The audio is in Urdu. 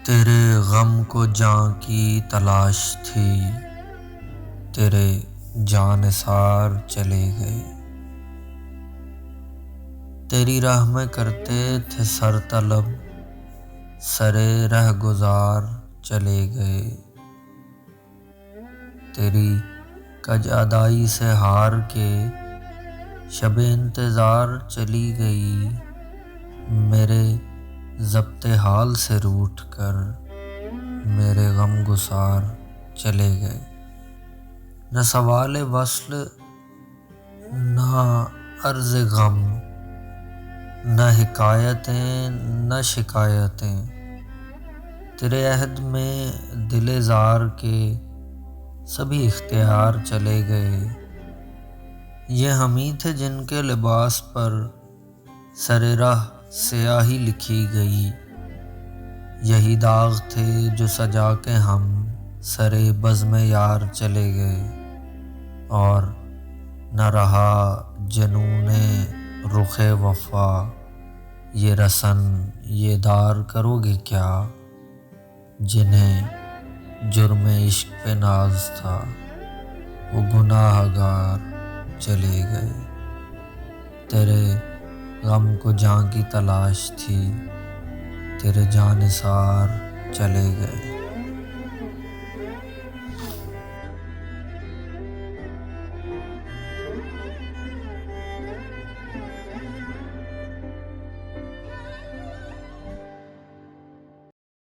تیرے غم کو جاں کی تلاش تھی، تیرے جانثار چلے گئے۔ تیری راہ میں کرتے تھے سر طلب، سرے رہ گزار چلے گئے۔ تیری کج ادائی سے ہار کے شب انتظار چلی گئی، میرے ضبط حال سے روٹھ کر میرے غم گسار چلے گئے۔ نہ سوال وصل نہ عرض غم، نہ حکایتیں نہ شکایتیں، تیرے عہد میں دل زار کے سبھی اختیار چلے گئے۔ یہ ہمیں تھے جن کے لباس پر سر راہ سیاہی لکھی گئی، یہی داغ تھے جو سجا کے ہم سر بزم یار چلے گئے۔ اور نہ رہا جنون رخ وفا، یہ رسن یہ دار کرو گے کیا، جنہیں جرم عشق پہ ناز تھا وہ گناہ گار چلے گئے۔ تیرے غم کو جاں کی تلاش تھی، تیرے جانثار چلے گئے۔